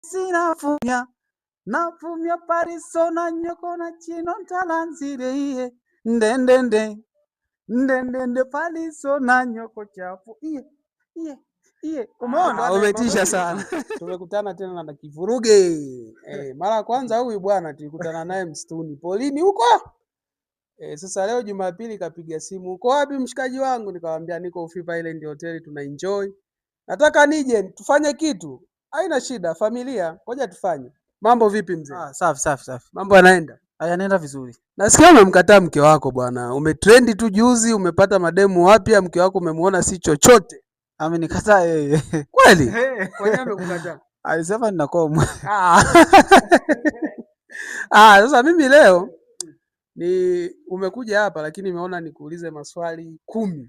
sinafumya nafumya pariso na nyoko na chino ntalanzire iye ndendende paliso na nyoko chafu iye. Umeona, umetisha sana. Tumekutana tena na Kivuruge. Mara ya kwanza huyu bwana tulikutana naye msituni polini huko. Sasa leo Jumapili kapiga simu, uko wapi mshikaji wangu? Nikamwambia niko Ufipa ile ndio hoteli tuna enjoy. Nataka nije tufanye kitu. Haina shida, familia, ngoja tufanye. Mambo vipi mzee? Safi. Mambo yanaenda? Yanaenda vizuri. Nasikia umemkataa mke wako bwana. Umetrendi tu juzi, umepata mademu wapya, mke wako umemuona si chochote. Amenikataa yeye. Kweli? Kwa nini amekukataa? Alisema ninakomo. Sasa mimi leo umekuja hapa lakini nimeona nikuulize maswali 10.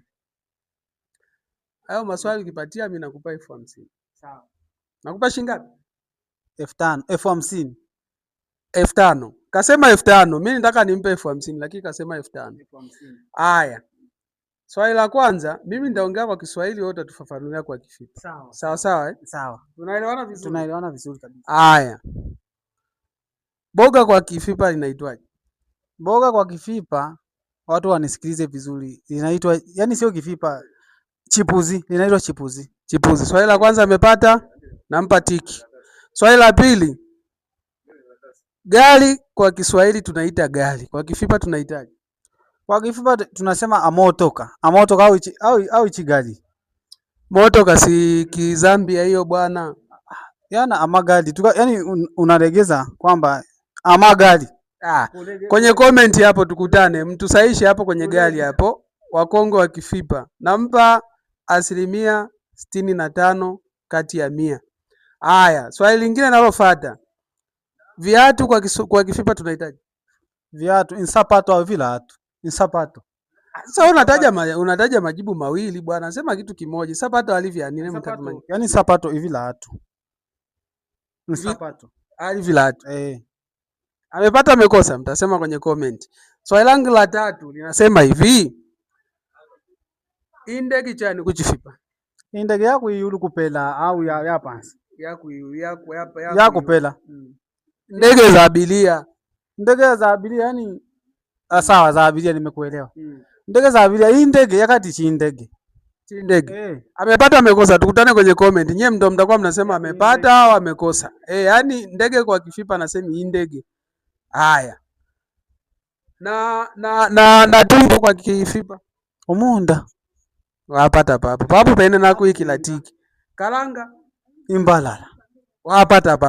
Hayo maswali ukipatia mimi nakupa 50,000. Sawa. Nakupa shilingi ngapi? 5,000. 50,000. 5,000. Kasema 5,000. Mimi nataka nimpe 50,000 lakini kasema 5,000. Haya. Swali la kwanza, mimi nitaongea kwa Kiswahili, wewe utatufafanulia kwa Kifipa. Sawa. Sawa. Sawa. Tunaelewana vizuri? Tunaelewana vizuri kabisa. Haya. Boga kwa Kifipa linaitwaje? Boga kwa Kifipa, watu wanisikilize vizuri. Linaitwa, yani sio Kifipa, chipuzi. Linaitwa chipuzi. Chipuzi. Swali la kwanza amepata, nampa tiki. Swali la pili. Gari kwa Kiswahili tunaita gari. Kwa Kifipa tunaitaje? Kwa Kifipa tunasema amotoka. Amotoka au ichigari. Motoka si Kizambia hiyo bwana. Yana amagari. Yani unaregeza kwamba amagari. Kwenye comment hapo tukutane. Mtusaishe hapo kwenye gari hapo. Wakongo wa Kifipa. Nampa 65% kati ya 100. Haya, swali lingine nalofuata. Viatu kwa Kifipa tunahitaji. Viatu insapato au viatu? Insapato. Sasa unataja majibu mawili bwana. Sema kitu kimoja. Sapato alivya nini mtazamaji? Yaani sapato hivi viatu. Insapato. Viatu. Amepata amekosa mtasema kwenye comment. Swali langu la 3 linasema hivi. Indege chani kuchifipa. Indege yako yulu kupela au ya pansi. Ya kupela. Ndege za abiria. Ndege za abiria yani sawa, za abiria nimekuelewa. Ndege za abiria, hii ndege yakati chi ndege. Chi ndege. Amepata amekosa, tukutane kwenye comment. Nyie ndio mtakuwa mnasema amepata au amekosa. Yani ndege kwa Kifipa nasema hii ndege. Haya. Na tumbo kwa Kifipa. Omunda. Wapata papo. Papo pene na kuiki latiki. Karanga imbalala. Wapata papo.